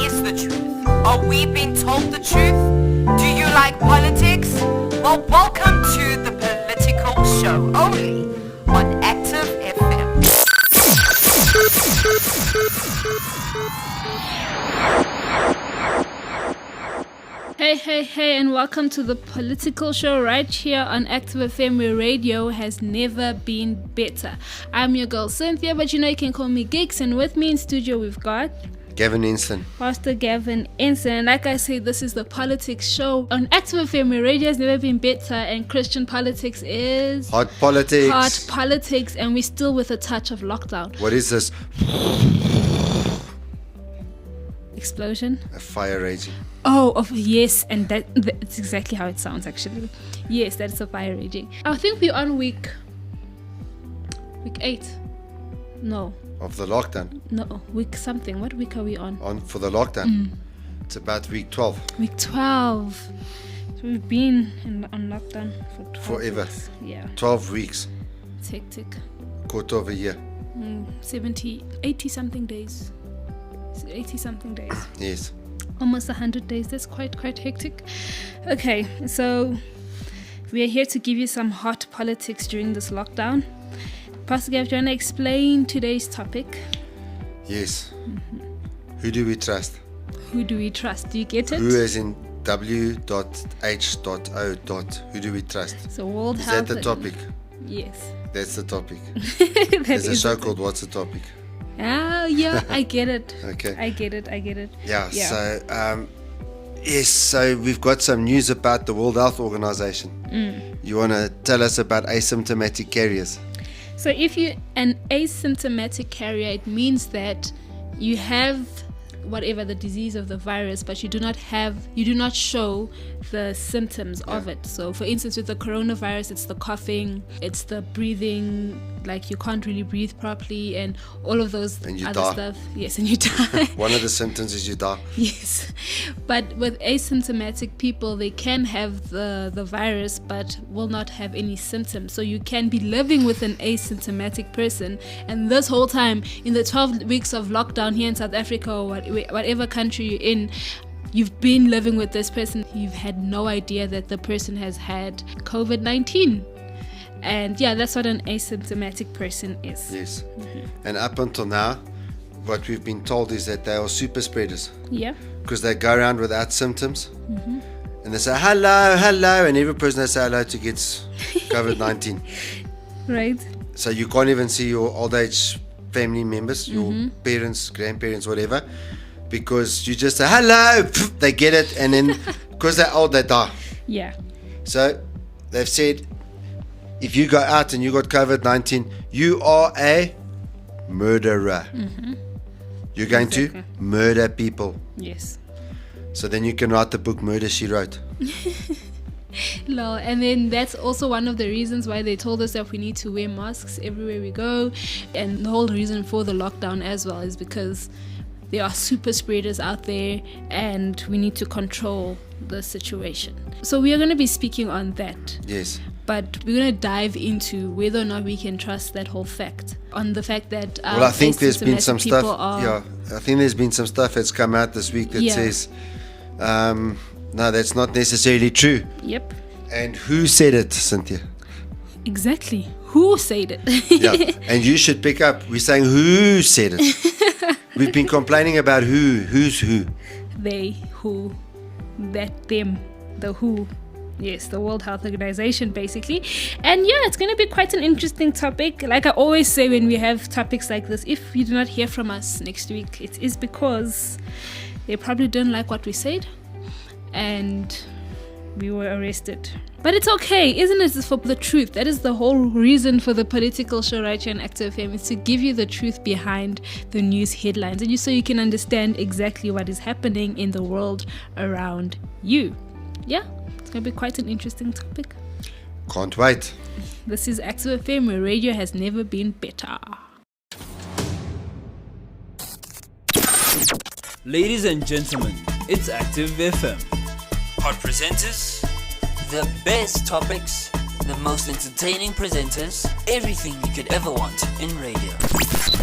is the truth? Are we being told the truth? Do you like politics? Well, welcome to the Political Show, only on Active FM. Hey, and welcome to the Political Show right here on Active FM, where radio has never been better. I'm your girl Cynthia, but you know you can call me Geeks, and with me in studio we've got Gavin Ensign. Pastor Gavin Ensign. And like I say, this is the Politics Show on Active FM, where radio has never been better, and Christian politics is Hot politics. Hot politics, and we're still with a touch of lockdown. What is this? Explosion? A fire raging. Yes, and that's exactly how it sounds actually. Yes, that's a fire raging. I think we're on week 8. No. Of the lockdown? No, week something. What week are we on? For the lockdown? It's about week 12. Week 12. So we've been on lockdown for 12 Forever. weeks. Yeah. 12 weeks. It's hectic. Quarter of a year. 80 something days. 80 something days. Yes. Almost 100 days. That's quite hectic. Okay, so we are here to give you some hot politics during this lockdown. Pastor Gav, do you want to explain today's topic? Yes. Who do we trust? Who do we trust? Do you get it? Who is in W.H.O Who do we trust? So World Is Health. that the topic? Yes. That's the topic. That There's a is show the called What's the Topic? Ah, yeah, I get it. Okay. I get it. Yeah. So we've got some news about the World Health Organization. You want to tell us about asymptomatic carriers? So if you're an asymptomatic carrier, it means that you have whatever the disease of the virus, but you do not show the symptoms of it. So for instance, with the coronavirus, it's the coughing, it's the breathing, like you can't really breathe properly, and all of those other stuff. Yes, and you die. One of the symptoms is you die. Yes, but with asymptomatic people, they can have the virus but will not have any symptoms. So you can be living with an asymptomatic person, and this whole time in the 12 weeks of lockdown here in South Africa or whatever country you're in, you've been living with this person. You've had no idea that the person has had COVID-19. And yeah, that's what an asymptomatic person is. Yes. And up until now, what we've been told is that they are super spreaders. Yeah. Because they go around without symptoms. And they say, hello, and every person they say hello to gets COVID-19. Right. So you can't even see your old age family members, your parents, grandparents, whatever, because you just say, hello, they get it, and then because they're old, they die. Yeah. So they've said, if you go out and you got COVID-19, you are a murderer. You're going to murder people. Yes. So then you can write the book Murder, She Wrote. No, and then that's also one of the reasons why they told us that we need to wear masks everywhere we go. And the whole reason for the lockdown as well is because there are super spreaders out there and we need to control the situation. So we are going to be speaking on that. Yes. But we're going to dive into whether or not we can trust that whole fact. On the fact that well, I think there's been some stuff. I think there's been some stuff that's come out this week that says, no, that's not necessarily true. Yep. And who said it, Cynthia? Exactly. Who said it? Yeah. And you should pick up. We're saying who said it. We've been complaining about who's who. They, who, that, them, the who. Yes, the World Health Organization, basically. And yeah, it's going to be quite an interesting topic. Like I always say when we have topics like this, if you do not hear from us next week, it is because they probably didn't like what we said and we were arrested. But it's okay, isn't it? It's for the truth. That is the whole reason for the Political Show right here on Active FM, is to give you the truth behind the news headlines, and so you can understand exactly what is happening in the world around you. Yeah, it's going to be quite an interesting topic. Can't wait. This is Active FM, where radio has never been better. Ladies and gentlemen, it's Active FM. Hot presenters, The best topics, the most entertaining presenters, everything you could ever want in radio.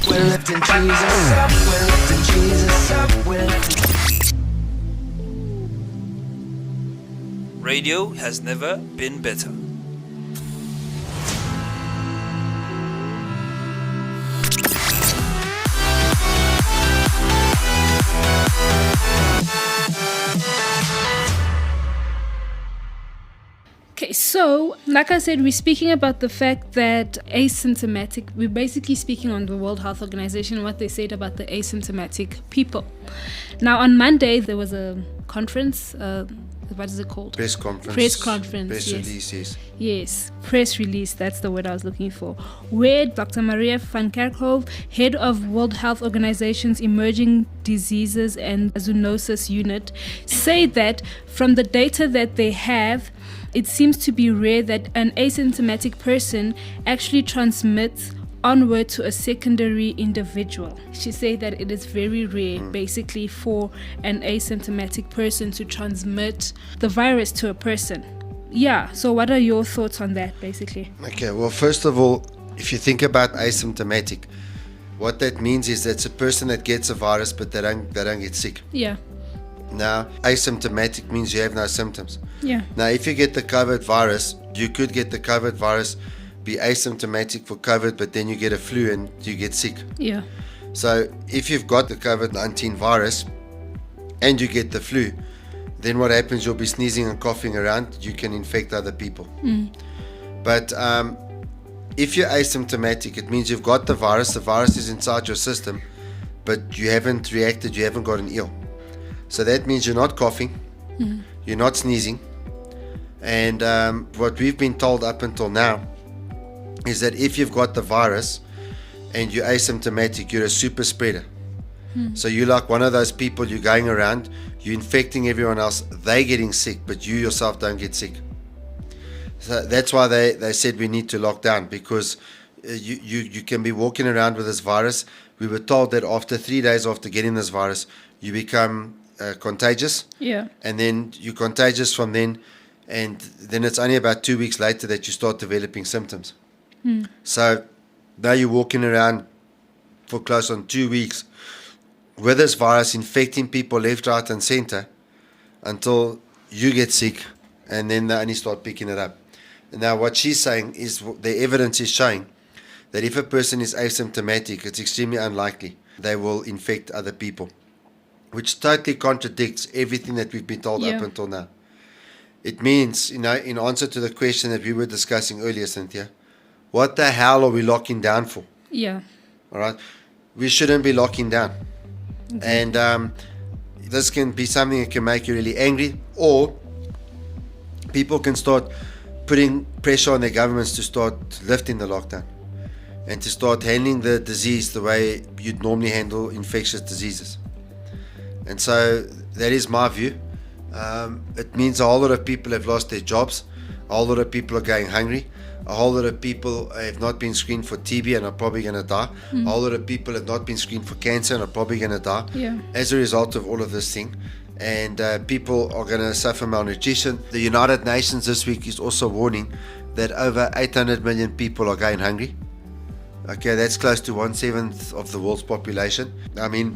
We're lifting Jesus up, we're lifting Jesus up, we're lifting Radio has never been better. Okay, so like I said, we're speaking about the fact that asymptomatic, we're basically speaking on the World Health Organization, what they said about the asymptomatic people. Now, on Monday, there was a conference, what is it called? Press conference. Press Press yes. release, yes. Yes, press release, that's the word I was looking for, where Dr. Maria van Kerkhove, head of World Health Organization's Emerging Diseases and Zoonosis Unit, say that from the data that they have, it seems to be rare that an asymptomatic person actually transmits onward to a secondary individual. She said that it is very rare, basically, for an asymptomatic person to transmit the virus to a person. Yeah, so what are your thoughts on that, basically? Okay, well, first of all, if you think about asymptomatic, what that means is that's a person that gets a virus but they don't get sick. Yeah. Now, asymptomatic means you have no symptoms. Yeah. Now, if you get the COVID virus, you could get the COVID virus, be asymptomatic for COVID, but then you get a flu and you get sick. Yeah. So if you've got the COVID-19 virus and you get the flu, then what happens, you'll be sneezing and coughing around, you can infect other people. But if you're asymptomatic, it means you've got the virus is inside your system, but you haven't reacted, you haven't gotten ill. So that means you're not coughing, you're not sneezing, and what we've been told up until now is that if you've got the virus and you're asymptomatic, you're a super spreader. So you're like one of those people, you're going around, you're infecting everyone else, they're getting sick, but you yourself don't get sick. So that's why they said we need to lock down, because you can be walking around with this virus. We were told that after 3 days after getting this virus, you become contagious. Yeah. And then you're contagious from then, and then it's only about 2 weeks later that you start developing symptoms. So now you're walking around for close on 2 weeks with this virus, infecting people left, right, and center until you get sick, and then they only start picking it up. And now what she's saying is the evidence is showing that if a person is asymptomatic, it's extremely unlikely they will infect other people, which totally contradicts everything that we've been told up until now. It means, in answer to the question that we were discussing earlier, Cynthia, what the hell are we locking down for? Yeah. All right? We shouldn't be locking down. Okay. And this can be something that can make you really angry, or people can start putting pressure on their governments to start lifting the lockdown and to start handling the disease the way you'd normally handle infectious diseases. And so that is my view. It means a whole lot of people have lost their jobs, a whole lot of people are going hungry, a whole lot of people have not been screened for TB and are probably going to die, a whole lot of people have not been screened for cancer and are probably going to die as a result of all of this thing. And people are going to suffer malnutrition. The United Nations this week is also warning that over 800 million people are going hungry. Okay, that's close to 1/7 of the world's population. I mean,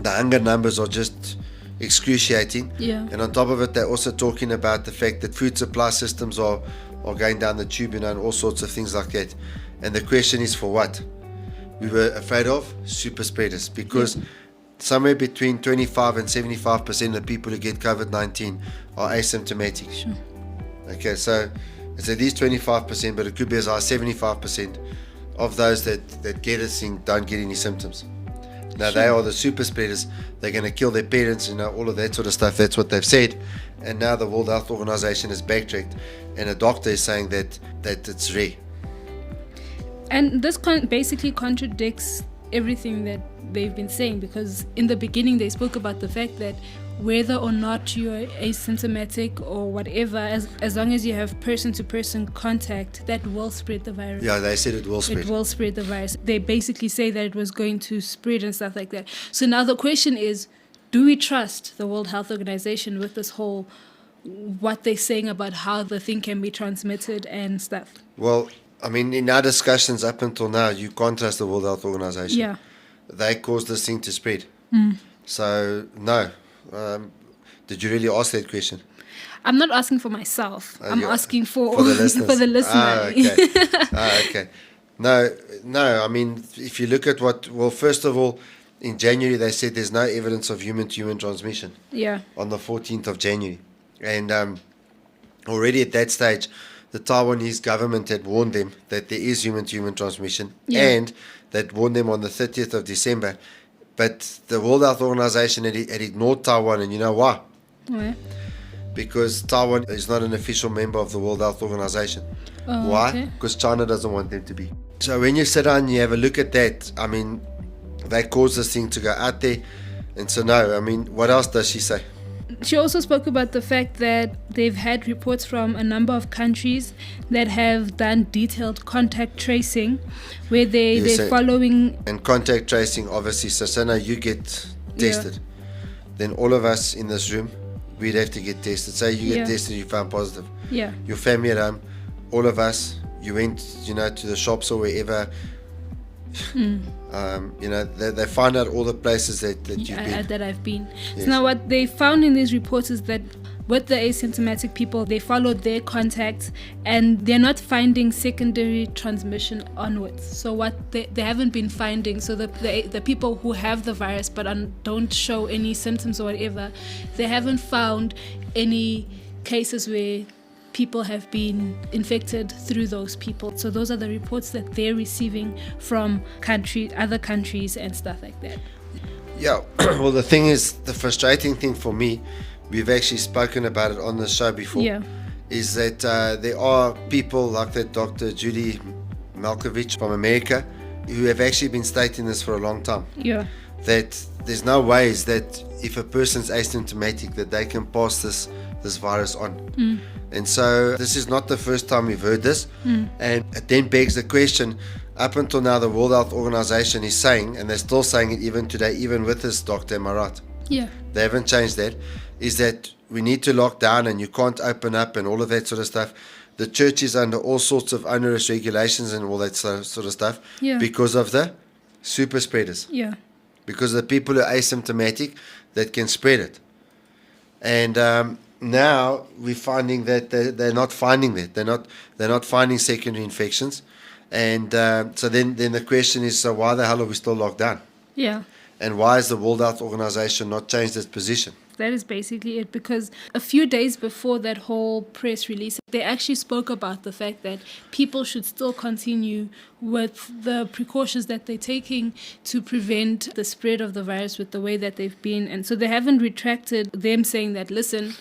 the hunger numbers are just excruciating. Yeah. And on top of it, they're also talking about the fact that food supply systems are going down the tube, and all sorts of things like that. And the question is, for what? We were afraid of super spreaders, because somewhere between 25 and 75% of people who get COVID-19 are asymptomatic. Sure. Okay, so it's at least 25%, but it could be as high as 75% of those that get this thing don't get any symptoms. Now, they are the super spreaders. They're going to kill their parents, all of that sort of stuff. That's what they've said. And now the World Health Organization has backtracked, and a doctor is saying that it's rare. And this basically contradicts everything that they've been saying, because in the beginning they spoke about the fact that whether or not you're asymptomatic or whatever, as long as you have person-to-person contact, that will spread the virus. Yeah, they said it will spread. It will spread the virus. They basically say that it was going to spread and stuff like that. So now the question is, do we trust the World Health Organization with this whole, what they're saying about how the thing can be transmitted and stuff? Well, I mean, in our discussions up until now, you can't trust the World Health Organization. Yeah. They caused this thing to spread. So, no. Did you really ask that question? I'm not asking for myself. I'm asking for the listeners. for the listener. Okay. No. I mean, if you look at first of all, in January they said there's no evidence of human-to-human transmission. Yeah. On the 14th of January, and already at that stage, the Taiwanese government had warned them that there is human-to-human transmission, and that warned them on the 30th of December. But the World Health Organization had ignored Taiwan, and you know why? Why? Because Taiwan is not an official member of the World Health Organization. Why? Okay. Because China doesn't want them to be. So when you sit down and you have a look at that, I mean, they caused this thing to go out there. And so, no, I mean, what else does she say? She also spoke about the fact that they've had reports from a number of countries that have done detailed contact tracing, where they're following... And contact tracing, obviously. So now you get tested. Then all of us in this room, we'd have to get tested. Say you get tested, you found positive. Yeah. Your family at home, all of us, you went, to the shops or wherever. They find out all the places that you've been. That I've been. Yes. So now what they found in these reports is that with the asymptomatic people, they followed their contacts and they're not finding secondary transmission onwards. So what they haven't been finding, so the people who have the virus but don't show any symptoms or whatever, they haven't found any cases where people have been infected through those people. So those are the reports that they're receiving from other countries and stuff like that. Yeah, well, the thing is, the frustrating thing for me, we've actually spoken about it on the show before, is that there are people like that Dr. Judy Malkovich from America who have actually been stating this for a long time. Yeah. That there's no ways that if a person's asymptomatic that they can pass this virus on. And so this is not the first time we've heard this. And it then begs the question, up until now the World Health Organization is saying, and they're still saying it even today, even with this doctor, am I right? Yeah. They haven't changed that, is that we need to lock down and you can't open up and all of that sort of stuff. The church is under all sorts of onerous regulations and all that sort of stuff because of the super spreaders. Yeah. Because of the people who are asymptomatic that can spread it. And now we're finding that they're not finding that. They're not finding secondary infections. And so then the question is, so why the hell are we still locked down? Yeah. And why has the World Health Organization not changed its position? That is basically it, because a few days before that whole press release, they actually spoke about the fact that people should still continue with the precautions that they're taking to prevent the spread of the virus with the way that they've been. And so they haven't retracted them saying that, listen,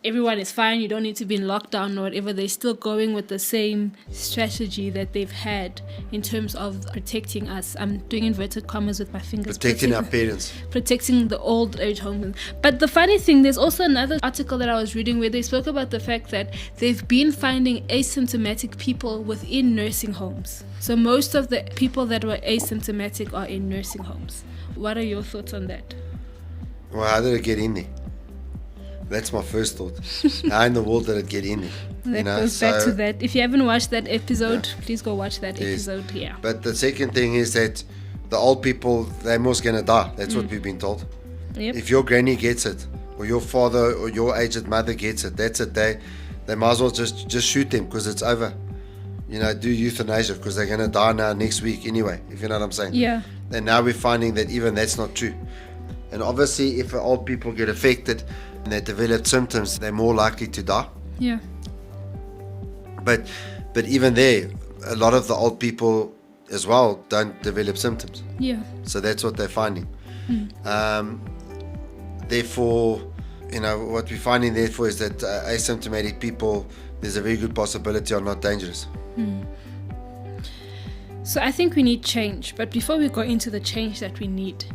everyone is fine, you don't need to be in lockdown or whatever. They're still going with the same strategy that they've had in terms of protecting us. I'm doing inverted commas with my fingers. Protecting our parents. Protecting the old age homes. But the funny thing, there's also another article that I was reading where they spoke about the fact that they've been finding asymptomatic people within nursing homes. So most of the people that were asymptomatic are in nursing homes. What are your thoughts on that? Well, how did it get in there? That's my first thought. How in the world did it get in there? That goes back to that. If you haven't watched that episode, please go watch that episode. Yeah. But the second thing is that the old people, they're most going to die. That's what we've been told. Yep. If your granny gets it, or your father or your aged mother gets it, that's it. They might as well just shoot them because it's over. Do euthanasia because they're going to die now next week anyway, if you know what I'm saying. Yeah. And now we're finding that even that's not true. And obviously, if old people get affected and they develop symptoms, they're more likely to die. Yeah. But even there, a lot of the old people as well don't develop symptoms. Yeah. So that's what they're finding. Therefore, what we're finding therefore is that asymptomatic people, there's a very good possibility are not dangerous. So I think we need change. But before we go into the change that we need,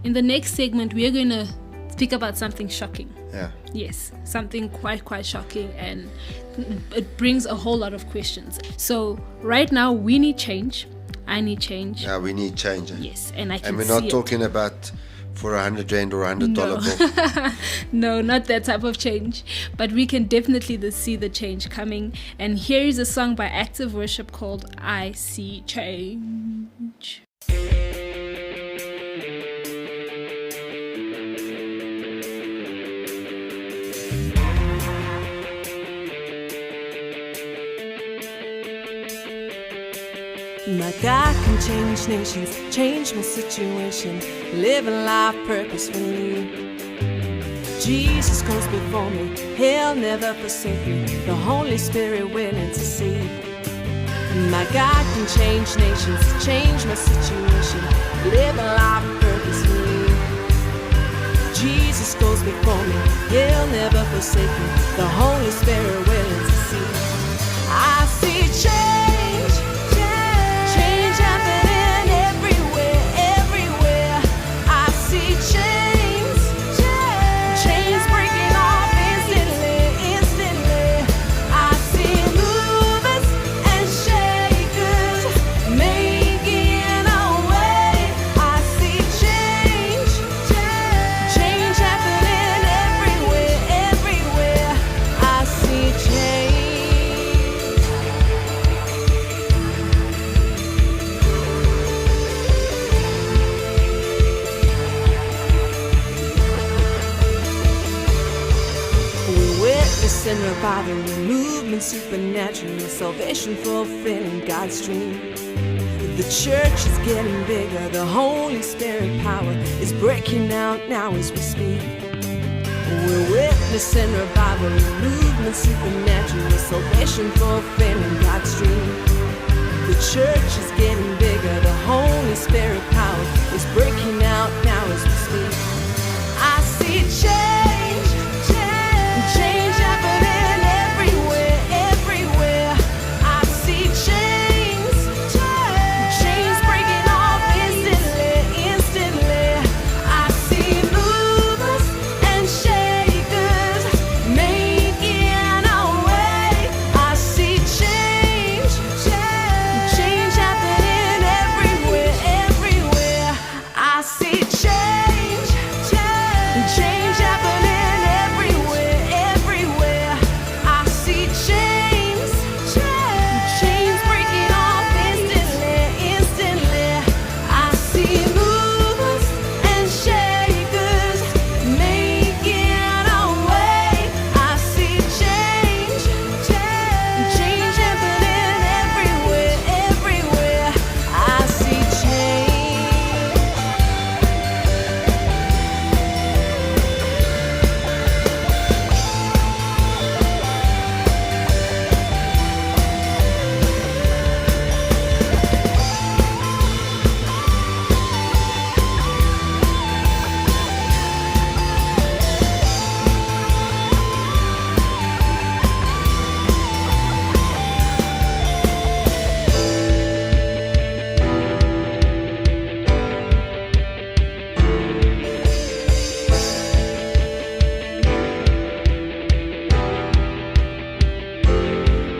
in the next segment, we are going to speak about something shocking. Yeah. Yes, something quite shocking, and it brings a whole lot of questions. So right now, we need change. I need change. Yeah, we need change. Yes, and I can see And we're not talking about for $100 or $100 bill. No, not that type of change. But we can definitely see the change coming. And here is a song by Active Worship called I See Change. My God can change nations, change my situation, live a life purposefully. Jesus goes before me, He'll never forsake me, the Holy Spirit willing to see. My God can change nations, change my situation, live a life purposefully. Jesus goes before me, He'll never forsake me, the Holy Spirit willing to see. I see change, change happening everywhere, everywhere. I see chains, chains breaking off instantly, instantly. I see movers and shakers making a way. I see change, change happening everywhere, everywhere. I see change. Witnessing revival, movement supernatural, salvation fulfilling God's dream. The church is getting bigger, the Holy Spirit power is breaking out now as we speak. We're witnessing revival, movement supernatural, salvation fulfilling God's dream. The church is getting bigger, the Holy Spirit power is breaking out now as we speak. I see change, change happening everywhere, everywhere. I see chains, chains breaking off instantly, instantly. I see movers and shakers making a way. I see change, change happening everywhere, everywhere. I see change, change happening everywhere, everywhere. I see chains, chains breaking off instantly, instantly. I see movers and shakers making a way. I see change, change happening everywhere, everywhere. I see change.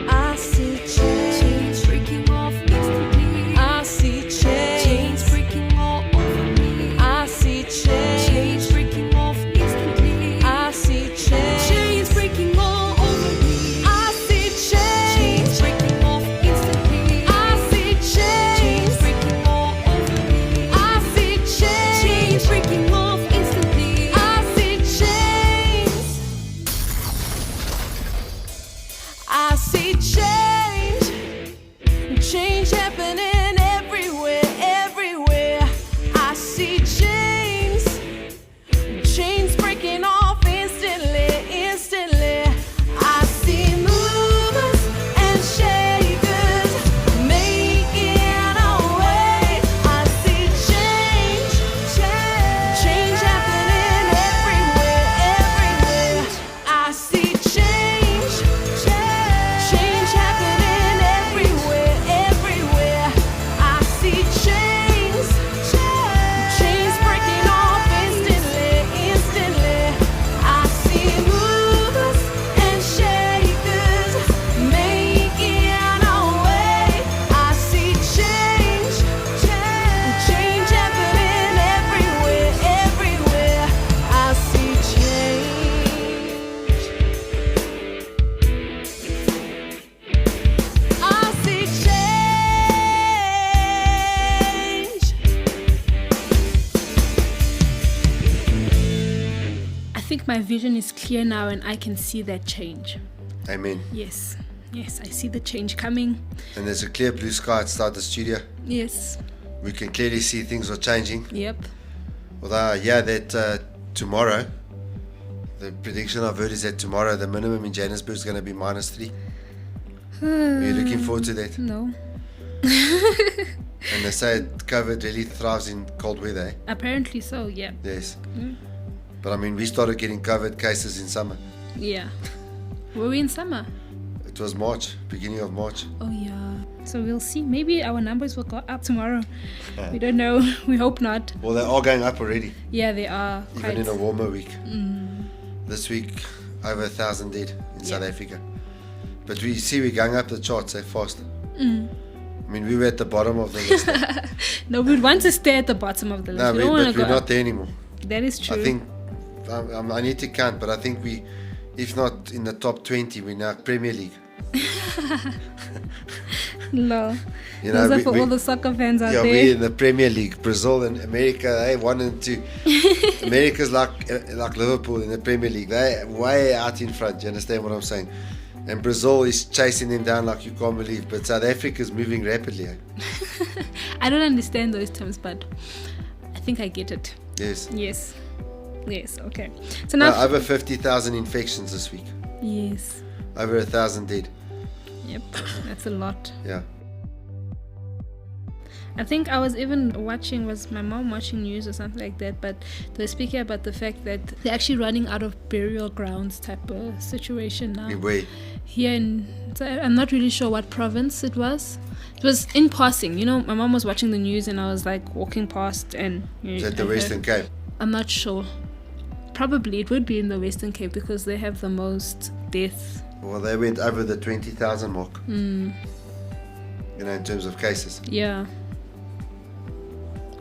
I see change breaking off instantly. I see chains breaking all over me. I see chains breaking off instantly. I see chains breaking all over me. I see chains breaking off instantly. I see chains breaking all over me. I see chains breaking off instantly. I see chains. I see change, change happening everywhere, everywhere. I see chains, chains breaking off instantly, instantly. I see movers and shakers making a way. I see change, change happening everywhere, everywhere. I see change, change happening everywhere, everywhere. I see chains, chains breaking off instantly, instantly. I see movers and shakers making a way. I see change, change happening everywhere, everywhere. I see change. I see change. I think my vision is clear now and I can see that change. Amen. Yes. Yes, I see the change coming. And there's a clear blue sky outside the studio. Yes. We can clearly see things are changing. Yep. Although, yeah, that tomorrow, the prediction I've heard is that tomorrow the minimum in Johannesburg is going to be -3. Are you looking forward to that? No. And they say COVID really thrives in cold weather. Apparently so, yeah. Yes. But I mean, we started getting COVID cases in summer. Yeah. Were we in summer? It was March, beginning of March. Oh, yeah. So we'll see. Maybe our numbers will go up tomorrow. We don't know. We hope not. Well, they are going up already, Yeah, they are. even in a warmer week. This week, over 1,000 dead in South Yeah. Africa. But we see we're going up the charts so fast. I mean, we were at the bottom of the list. No, we'd want to stay at the bottom of the list. No, we don't want but to we're go not up. there anymore. That is true. I think, I need to count, but I think we, if not in the top 20, we're now Premier League. No. You Those know, are for all the soccer fans out yeah, there. we're in the Premier League. Brazil and America, they 1 and 2. America's like Liverpool in the Premier League. They're way out in front. You understand what I'm saying? And Brazil is chasing them down like you can't believe. But South Africa's moving rapidly. I don't understand those terms, but I think I get it. Yes. Yes. Yes, okay. So now... Over 50,000 infections this week. Yes. Over 1,000 dead. Yep. That's a lot. Yeah. I think I was even was my mom watching news or something like that, but they were speaking about the fact that they're actually running out of burial grounds type of situation now. Where? Here so I'm not really sure what province it was. It was in passing. You know, my mom was watching the news and I was like walking past and... Is that the Western Cape? I'm not sure. Probably it would be in the Western Cape because they have the most deaths. Well, they went over the 20,000 mark. You know, in terms of cases. Yeah.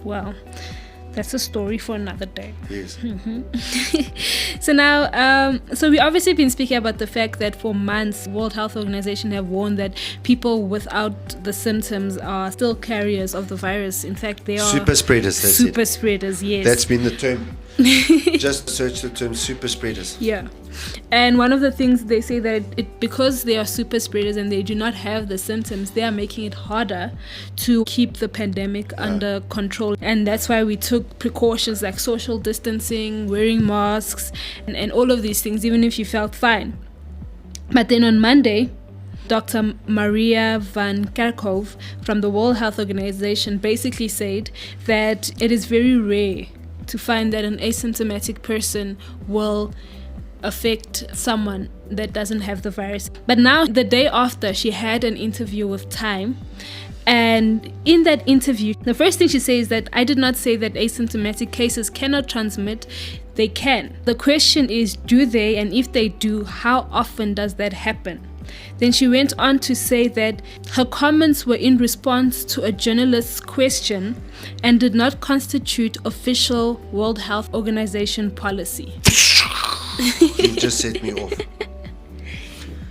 Well, that's a story for another day. Yes. So now, so we obviously been speaking about the fact that for months, World Health Organization have warned that people without the symptoms are still carriers of the virus. In fact, they are Super spreaders, they super said. spreaders. Yes, That's been the term. Just search the term super spreaders. Yeah. And one of the things they say that because they are super spreaders and they do not have the symptoms, they are making it harder to keep the pandemic under control. And that's why we took precautions like social distancing, wearing masks, and all of these things, even if you felt fine. But then on Monday, Dr. Maria van Kerkhove from the World Health Organization basically said that it is very rare to find that an asymptomatic person will affect someone that doesn't have the virus. But now, the day after, she had an interview with Time, and in that interview, the first thing she says is that I did not say that asymptomatic cases cannot transmit. They can. The question is, do they? And if they do, how often does that happen? Then she went on to say that her comments were in response to a journalist's question and did not constitute official World Health Organization policy. You just set me off.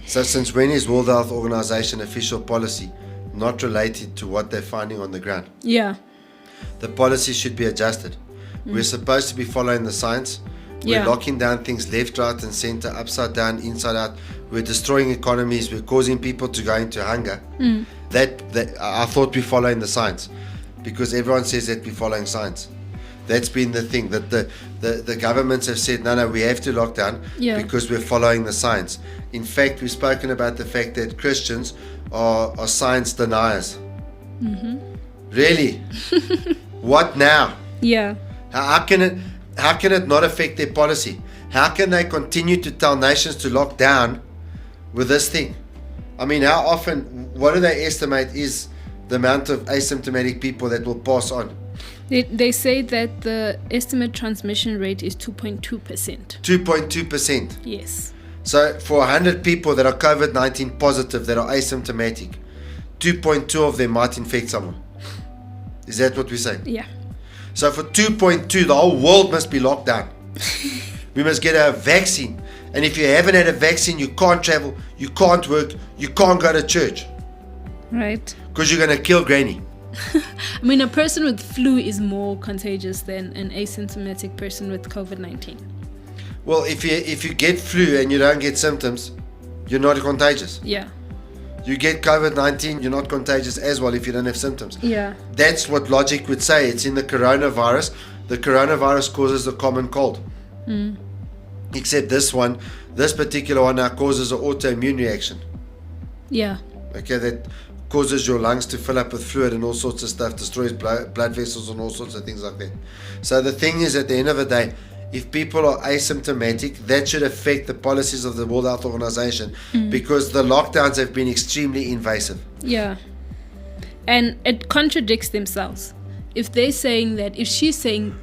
So since when is World Health Organization official policy not related to what they're finding on the ground? Yeah. The policy should be adjusted. We're supposed to be following the science. We're Yeah. locking down things left, right and center, upside down, inside out. We're destroying economies. We're causing people to go into hunger. That I thought we're following the science, because everyone says that we're following science. That's been the thing, that the governments have said, no, we have to lock down because we're following the science. In fact, we've spoken about the fact that Christians are science deniers. Really? What now? Yeah. How can it not affect their policy? How can they continue to tell nations to lock down with this thing? I mean, how often, what do they estimate is the amount of asymptomatic people that will pass on? They say that the estimate transmission rate is 2.2%. 2.2%. Yes. So for 100 people that are COVID-19 positive that are asymptomatic, 2.2 of them might infect someone. Is that what we're saying? Yeah. So for 2.2, the whole world must be locked down. We must get a vaccine. And if you haven't had a vaccine, you can't travel, you can't work, you can't go to church. Right. Because you're going to kill granny. I mean, a person with flu is more contagious than an asymptomatic person with COVID-19. Well, if you get flu and you don't get symptoms, you're not contagious. Yeah. you get COVID-19, you're not contagious as well if you don't have symptoms. Yeah. That's what logic would say. It's in the coronavirus. The coronavirus causes the common cold. Except this particular one now causes an autoimmune reaction. Yeah. Okay, that causes your lungs to fill up with fluid and all sorts of stuff, destroys blood vessels and all sorts of things like that. So the thing is, at the end of the day, if people are asymptomatic, that should affect the policies of the World Health Organization because the lockdowns have been extremely invasive. Yeah. And it contradicts themselves. If they're saying that, if she's saying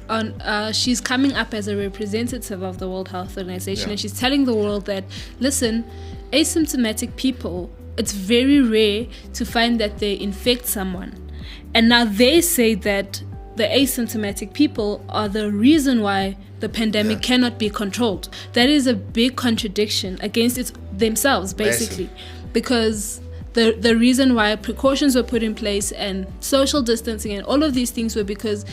she's coming up as a representative of the World Health Organization, and she's telling the world that, listen, asymptomatic people, it's very rare to find that they infect someone. And now they say that the asymptomatic people are the reason why the pandemic cannot be controlled. That is a big contradiction against themselves, basically. Because the reason why precautions were put in place and social distancing and all of these things were because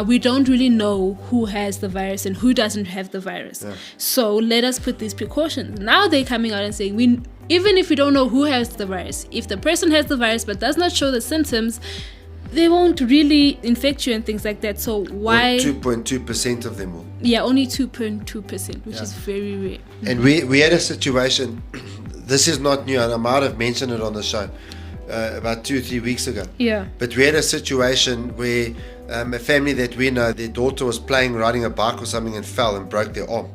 we don't really know who has the virus and who doesn't have the virus. Yeah. So let us put these precautions. Now they're coming out and saying, even if we don't know who has the virus, if the person has the virus but does not show the symptoms, they won't really infect you and things like that. So why? 2.2% of them will. Yeah, only 2.2%, which is very rare. And we had a situation, this is not new, and I might have mentioned it on the show about 2 or 3 weeks ago. Yeah. But we had a situation where a family that we know, their daughter was riding a bike or something and fell and broke their arm.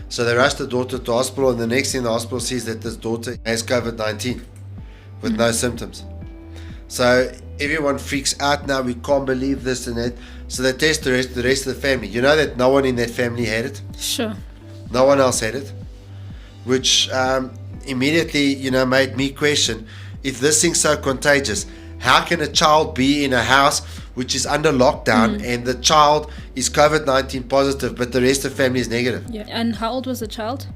So they rushed the daughter to hospital, and the next thing the hospital sees that this daughter has COVID-19 with no symptoms. So everyone freaks out now, we can't believe this and that. So they test the rest of the family. You know that no one in that family had it? Sure. No one else had it. Which immediately, made me question, if this thing's so contagious, how can a child be in a house which is under lockdown and the child is COVID-19 positive, but the rest of the family is negative? Yeah. And how old was the child?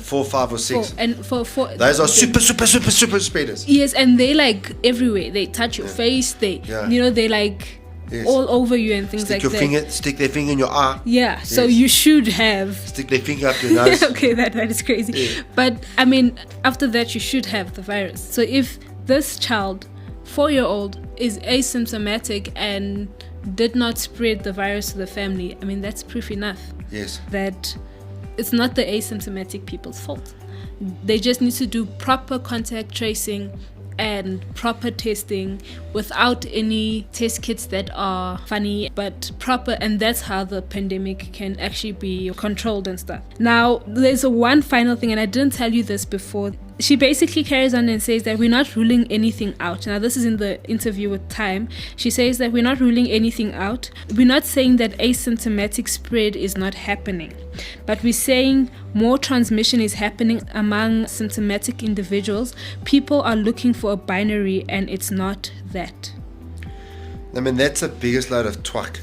4, 5 or 6. And for those are super spreaders. Yes, and they like everywhere. They touch your face. They they like all over you and things like that. Stick their finger in your eye. Yeah. So you should have stick their finger up your nose. Okay, that is crazy. Yeah. But I mean, after that, you should have the virus. So if this child, 4-year-old, is asymptomatic and did not spread the virus to the family, I mean, that's proof enough. Yes. That it's not the asymptomatic people's fault. They just need to do proper contact tracing and proper testing without any test kits that are funny, but proper, and that's how the pandemic can actually be controlled and stuff. Now, there's one final thing, and I didn't tell you this before. She basically carries on and says that we're not ruling anything out. Now, this is in the interview with Time. She says that we're not ruling anything out. We're not saying that asymptomatic spread is not happening, but we're saying more transmission is happening among symptomatic individuals. People are looking for a binary, and it's not that. I mean, that's the biggest load of twat.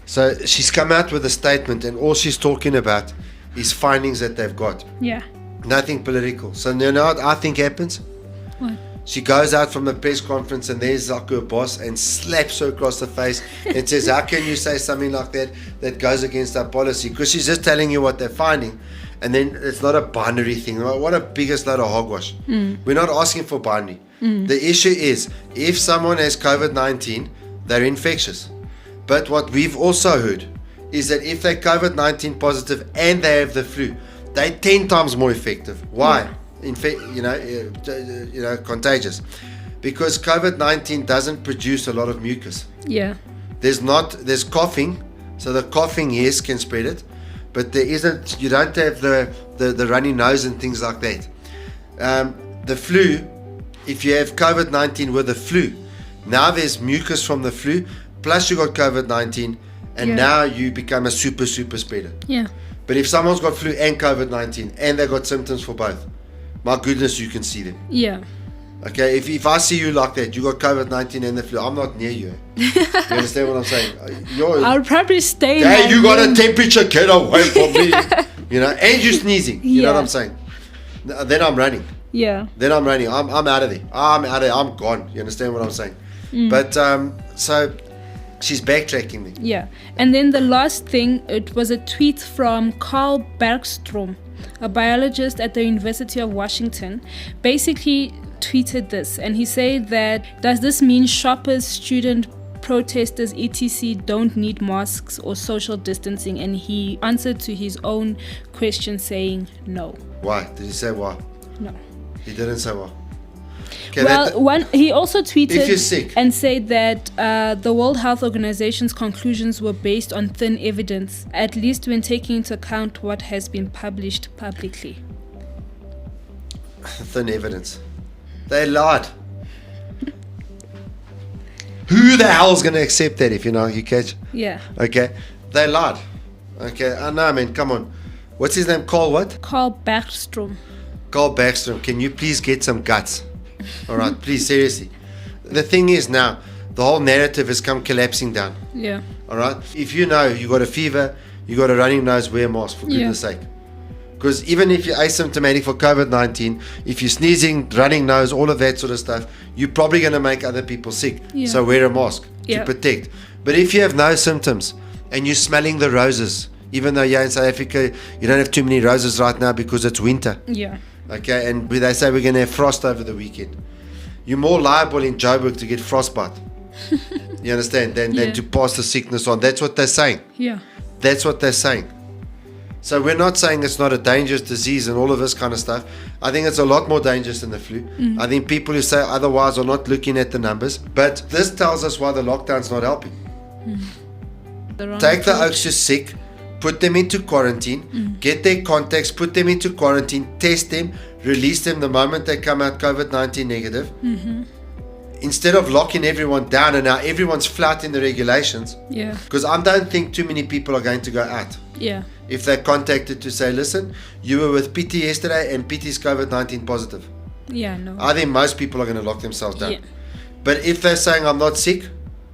So she's come out with a statement, and all she's talking about is findings that they've got. Yeah. Nothing political. So you know what I think happens? What? She goes out from the press conference, and there's like her boss, and slaps her across the face and says, how can you say something like that goes against our policy? Because she's just telling you what they're finding, and then it's not a binary thing. What a biggest load of hogwash. We're not asking for binary. The issue is, if someone has COVID-19, they're infectious. But what we've also heard is that if they're COVID-19 positive and they have the flu, they're 10 times more effective. Why? Contagious. Because COVID-19 doesn't produce a lot of mucus. Yeah. There's coughing, so the coughing, yes, can spread it, but you don't have the runny nose and things like that. The flu, if you have COVID-19 with the flu, now there's mucus from the flu, plus you got COVID-19, and now you become a super spreader. Yeah. But if someone's got flu and COVID-19 and they got symptoms for both, my goodness, you can see them. Yeah. Okay, if I see you like that, you got COVID-19 and the flu, I'm not near you. You understand what I'm saying? I'll probably stay. Hey, you got a temperature, get away from me. And you're sneezing. You know what I'm saying? Then I'm running. Yeah. Then I'm running. I'm out of there. I'm gone. You understand what I'm saying? But so she's backtracking me. Yeah. And then the last thing, it was a tweet from Carl Bergstrom, a biologist at the University of Washington. Basically, tweeted this, and he said that, does this mean shoppers, student protesters, etc. don't need masks or social distancing? And he answered to his own question saying no. Why? Did he say why? No. He didn't say why. Okay, Well, he also if you're tweeted sick, and said that the World Health Organization's conclusions were based on thin evidence, at least when taking into account what has been published publicly. thin evidence. They lied. Who the hell's going to accept that if you catch? Yeah. Okay. They lied. Okay. I know, man. Come on. What's his name? Carl what? Carl Backstrom. Carl Backstrom. Can you please get some guts? All right. Please, seriously. The thing is now, the whole narrative has come collapsing down. Yeah. All right. If you know you got a fever, you got a running nose, wear a mask, for goodness sake. Because even if you're asymptomatic for COVID-19, if you're sneezing, running nose, all of that sort of stuff, you're probably going to make other people sick. Yeah. So wear a mask Yeah. to protect. But if you have no symptoms and you're smelling the roses, even though you're in South Africa, you don't have too many roses right now because it's winter. Yeah. Okay, and they say we're going to have frost over the weekend. You're more liable in Joburg to get frostbite. You understand? Than to pass the sickness on. That's what they're saying. Yeah. That's what they're saying. So we're not saying it's not a dangerous disease and all of this kind of stuff. I think it's a lot more dangerous than the flu. I think people who say otherwise are not looking at the numbers. But this tells us why the lockdown's not helping. Take the oaks who's sick, put them into quarantine, get their contacts, put them into quarantine, test them, release them the moment they come out COVID-19 negative. Instead of locking everyone down and now everyone's flouting the regulations. Yeah. Because I don't think too many people are going to go out. Yeah. If they're contacted to say, listen, you were with PT yesterday and PT's COVID-19 positive. Yeah, no. I think most people are going to lock themselves down. Yeah. But if they're saying, I'm not sick,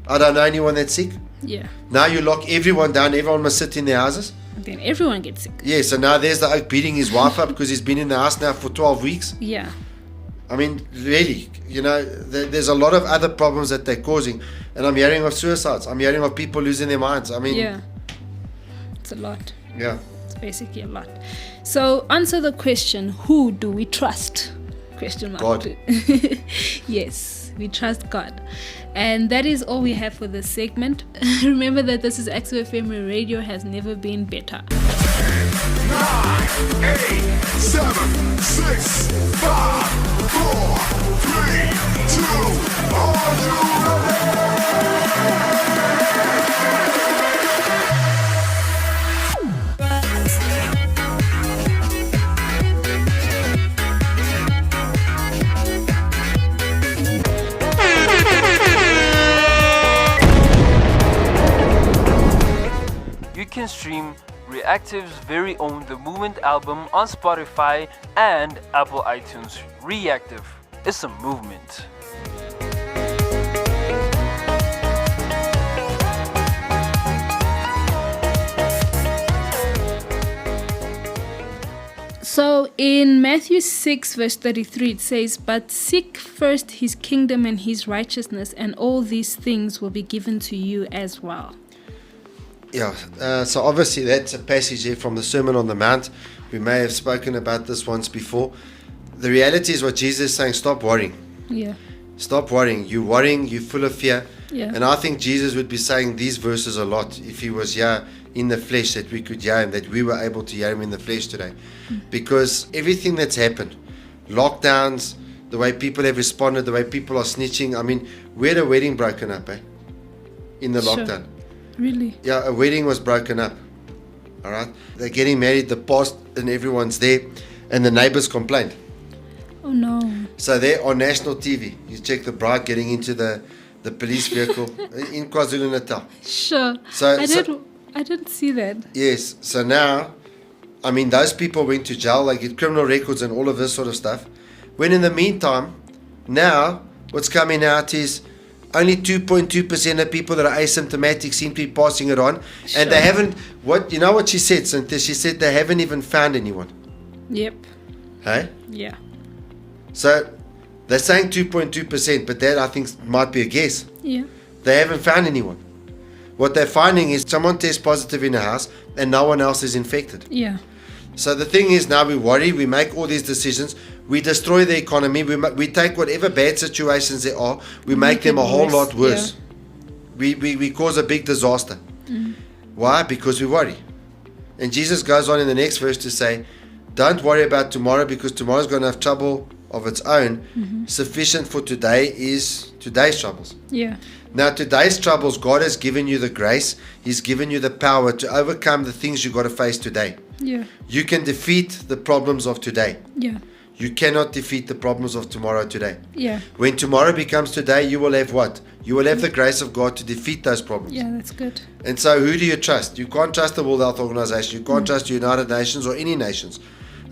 I don't know anyone that's sick, Yeah. now you lock everyone down, everyone must sit in their houses. Then everyone gets sick. Yeah, so now there's the oak beating his wife up because he's been in the house now for 12 weeks. Yeah. I mean, really, there's a lot of other problems that they're causing. And I'm hearing of suicides. I'm hearing of people losing their minds. I mean, Yeah. It's a lot. yeah. It's basically a lot. So answer the question, who do we trust? Question mark. God. Yes, we trust God. And that is all we have for this segment. Remember that this is Active FM, where radio has never been better. 9, 8, 7, 6, 5, 4, 3, 2, are you ready? You can stream Reactive's very own The Movement album on Spotify and Apple iTunes. Reactive is a movement. So in Matthew 6 verse 33 it says, but seek first his kingdom and his righteousness, and all these things will be given to you as well. Yeah, so obviously that's a passage here from the Sermon on the Mount. We may have spoken about this once before. The reality is what Jesus is saying, stop worrying. Yeah. Stop worrying. You're worrying, you're full of fear. Yeah. And I think Jesus would be saying these verses a lot if he was here in the flesh, that we could hear him, that we were able to hear him in the flesh today. Because everything that's happened, lockdowns, the way people have responded, the way people are snitching. I mean, we had a wedding broken up, in the Sure. lockdown. Really? Yeah, a wedding was broken up. All right. They're getting married, the past, and everyone's there, and the neighbors complained. Oh no. So they're on national TV. You check the bride getting into the police vehicle in KwaZulu-Natal. Sure. So- I didn't see that. Yes. So now, I mean, those people went to jail. They get criminal records and all of this sort of stuff. When in the meantime, now what's coming out is only 2.2% of people that are asymptomatic seem to be passing it on. Sure. And they haven't, what she said, Cynthia? She said they haven't even found anyone. Yep. Hey? Yeah. So they're saying 2.2%, but that I think might be a guess. Yeah. They haven't found anyone. What they're finding is someone tests positive in a house and no one else is infected. Yeah. So the thing is, now we worry, we make all these decisions, we destroy the economy, we take whatever bad situations there are, we make them a whole lot worse. We cause a big disaster. Why? Because we worry. And Jesus goes on in the next verse to say, don't worry about tomorrow, because tomorrow's going to have trouble of its own. Sufficient for today is today's troubles. Yeah. Now, today's troubles, God has given you the grace. He's given you the power to overcome the things you've got to face today. Yeah. You can defeat the problems of today. Yeah. You cannot defeat the problems of tomorrow today. Yeah. When tomorrow becomes today, you will have what? You will have the grace of God to defeat those problems. Yeah, that's good. And so who do you trust? You can't trust the World Health Organization. You can't trust the United Nations or any nations.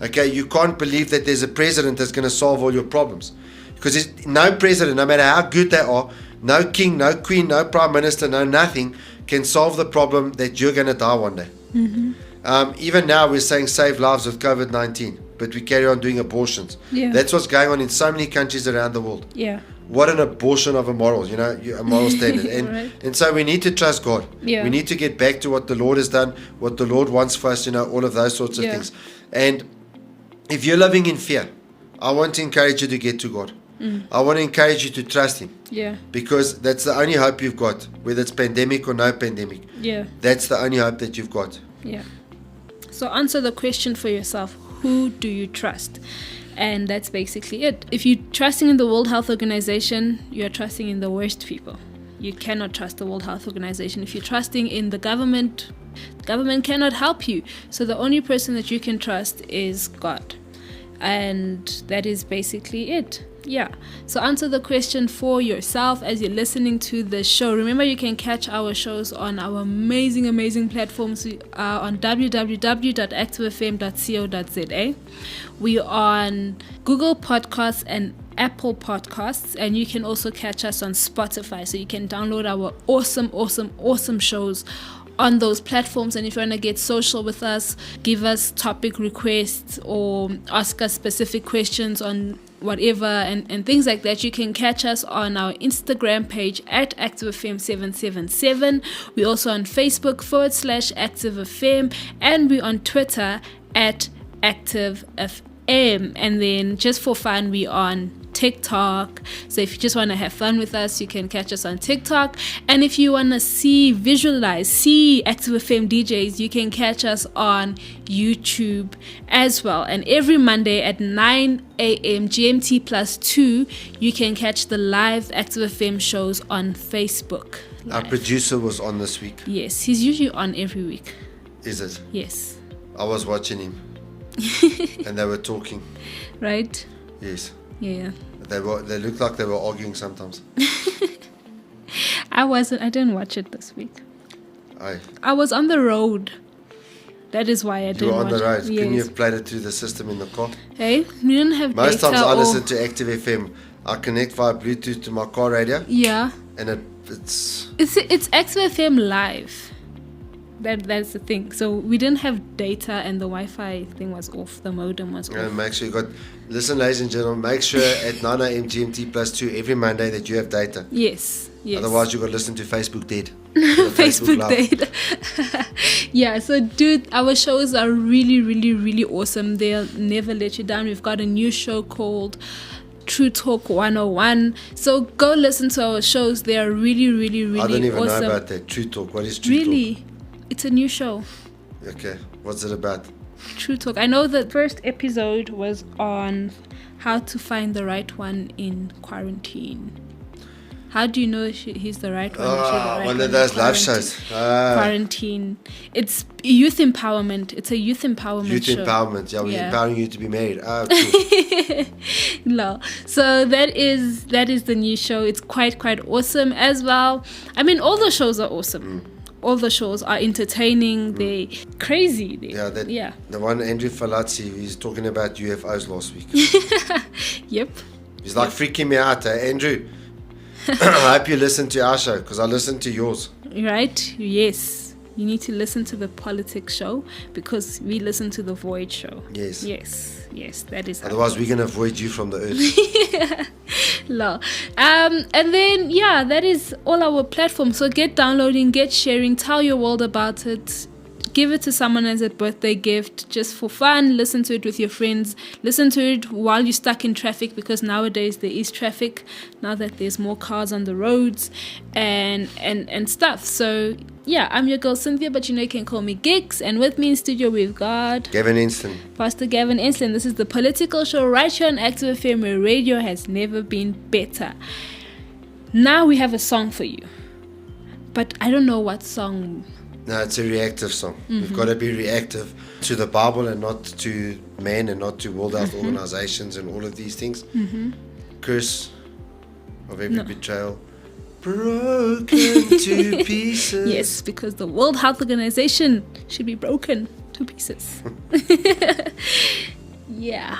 Okay, you can't believe that there's a president that's going to solve all your problems. Because no president, no matter how good they are, no king, no queen, no prime minister, no nothing can solve the problem that you're going to die one day. Even now we're saying save lives with COVID-19, but we carry on doing abortions. Yeah. That's what's going on in so many countries around the world. Yeah. What an abortion of a moral, a moral standard. Right. And so we need to trust God. Yeah. We need to get back to what the Lord has done, what the Lord wants for us, all of those sorts of things. And if you're living in fear, I want to encourage you to get to God. I want to encourage you to trust Him. Yeah. Because that's the only hope you've got, whether it's pandemic or no pandemic. Yeah. That's the only hope that you've got. Yeah. So answer the question for yourself. Who do you trust? And that's basically it. If you're trusting in the World Health Organization, you're trusting in the worst people. You cannot trust the World Health Organization. If you're trusting in the government cannot help you. So the only person that you can trust is God. And that is basically it. Yeah. So answer the question for yourself as you're listening to the show. Remember, you can catch our shows on our amazing platforms. We are on www.activefm.co.za. We are on Google Podcasts and Apple Podcasts, and you can also catch us on Spotify. So you can download our awesome shows on those platforms. And if you want to get social with us, give us topic requests or ask us specific questions on whatever and things like that, you can catch us on our Instagram page at ActiveFM777. We're also on Facebook /ActiveFM, and we're on Twitter at ActiveFM. And then just for fun, we're on TikTok. So if you just want to have fun with us, you can catch us on TikTok. And if you want to see Active FM DJs, you can catch us on YouTube as well. And every Monday at 9 a.m. GMT +2, you can catch the live Active FM shows on Facebook. Our producer was on this week. Yes, he's usually on every week. Is it? Yes. I was watching him. And they were talking. Right? Yes. Yeah. They looked like they were arguing sometimes. I didn't watch it this week. Aye. I was on the road. That is why I didn't watch it. You were on the road. Yes. Couldn't you have played it through the system in the car? Hey, we didn't have Most data times I or... listen to Active FM. I connect via Bluetooth to my car radio. Yeah. And it's Active FM live. That's the thing. So we didn't have data, and the Wi-Fi thing was off. The modem was off. And make sure listen, ladies and gentlemen, make sure at 9 a.m. GMT +2 every Monday that you have data. Yes. Otherwise, you've got to listen to Facebook dead. Facebook dead. Yeah, so dude, our shows are really awesome. They'll never let you down. We've got a new show called True Talk 101. So go listen to our shows. They are really I don't even awesome. know about that. True Talk. What is True Talk? Really? It's a new show. Okay. What's it about? True Talk. I know the first episode was on how to find the right one in quarantine. How do you know he's the right one? One of those live shows. Quarantine. It's youth empowerment. It's a youth empowerment show. Youth empowerment. Yeah, we're empowering you to be married. Cool. No. So that is the new show. It's quite awesome as well. I mean, all the shows are awesome. All the shows are entertaining. They crazy. The one Andrew Falazzi, he's talking about UFOs last week. Yep. He's like freaking me out, Andrew. I hope you listen to our show, because I listen to yours. Right? Yes. You need to listen to the politics show, because we listen to the Void show. Yes. That is. Otherwise, we're gonna avoid you from the earth. No. And then that is all our platforms. So get downloading, get sharing, tell your world about it. give it to someone as a birthday gift, just for fun. Listen to it with your friends. Listen to it while you're stuck in traffic, because nowadays there is traffic now that there's more cars on the roads and stuff. So yeah, I'm your girl Cynthia, but you know you can call me Gigs. And with me in studio we've got Gavin Inston. Pastor Gavin Inston. This is the political show right here on Active FM, where radio has never been better. Now we have a song for you, but I don't know what song. No, it's a reactive song. We've got to be reactive to the Bible and not to men and not to World Health Organizations and all of these things. Curse of every betrayal. Broken to pieces. Yes, because the World Health Organization should be broken to pieces. Yeah.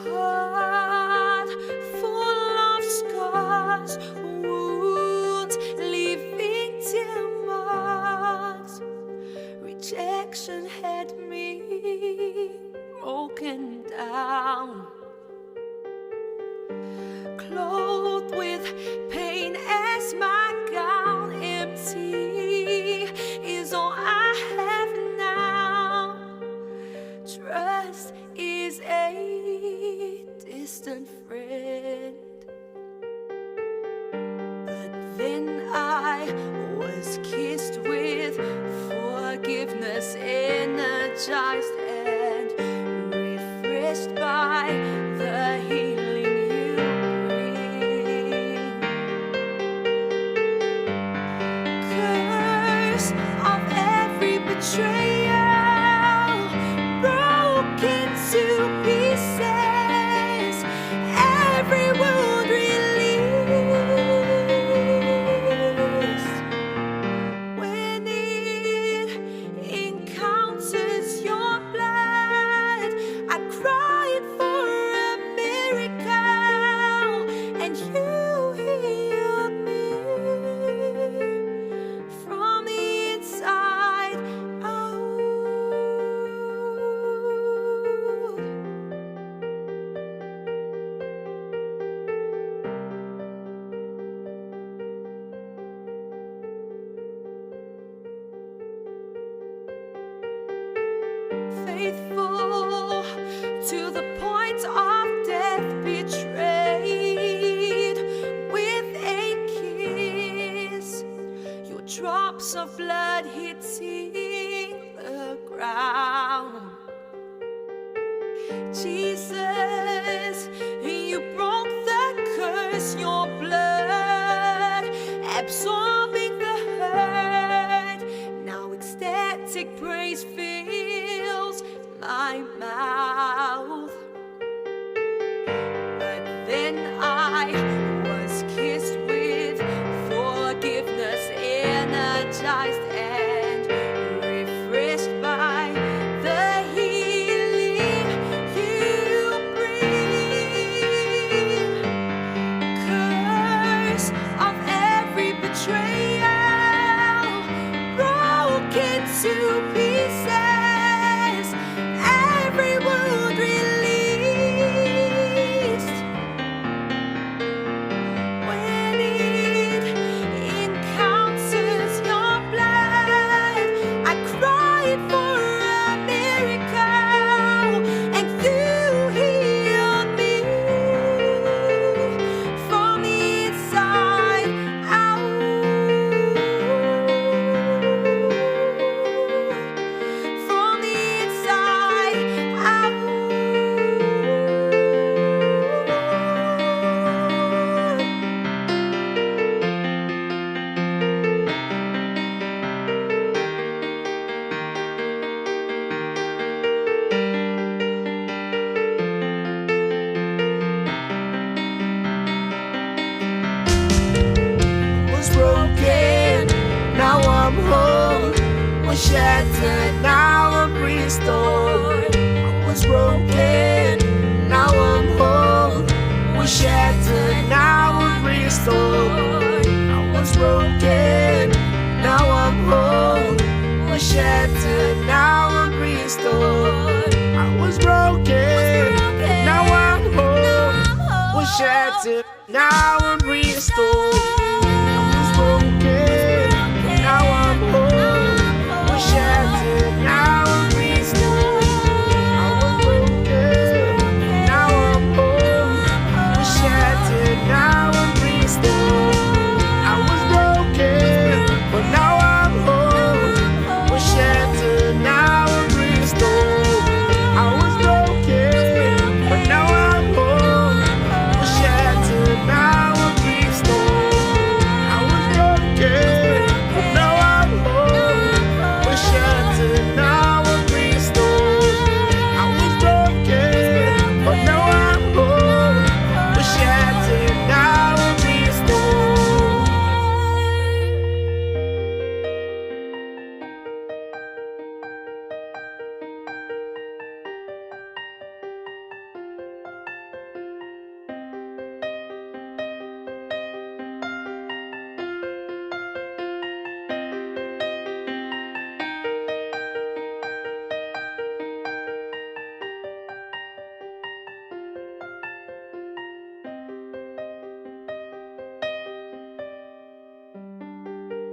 Heart full of scars, wounds leaving tear marks. Rejection had me broken down, clothed with pain as my gown. Empty is all I have now. Trust is a distant friend, but then I was kissed with forgiveness, energized and refreshed by the healing you bring. Curse of every betrayal, broken to pieces, every wound released. When it encounters your blood, I cried for a miracle, and you healed me from the inside out. Faithful to the point of death, betrayed with a kiss, your drops of blood hitting the ground. Jesus, you broke the curse, your blood absorbing the hurt. Now ecstatic praise fills my mouth. But then I was kissed with forgiveness, energized and refreshed by the healing you bring. Curse of every betrayal, broken to pieces, every wound released. When it encounters your blood, was shattered, now I'm restored. I was broken, now I'm whole. Was shattered, now I'm restored. I was broken, now I'm whole. Was shattered, now I'm restored. I was broken, now I'm whole. Was shattered, now I'm restored. I was broken, now I'm whole. Was shattered, now I'm restored. I was broken, now I'm whole. Was shattered, now I'm restored. I was broken, but now I'm whole. Was shattered, now I'm restored. I was broken, but now I'm whole. Was shattered, now I'm restored. I was broken, but now I'm whole. Was shattered, now I'm restored. I was broken, but now I'm whole. Was shattered, now I'm restored.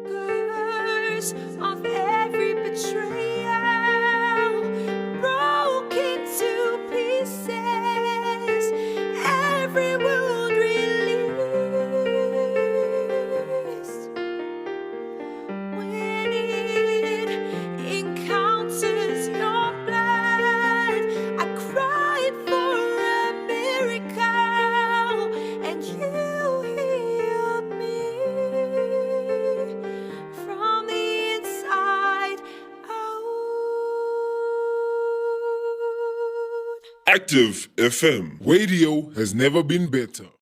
Curse of every betrayal, broken to pieces, every wound released. When it encounters your blood, I cried for a miracle, and you healed me from the inside out. Active FM. Radio has never been better.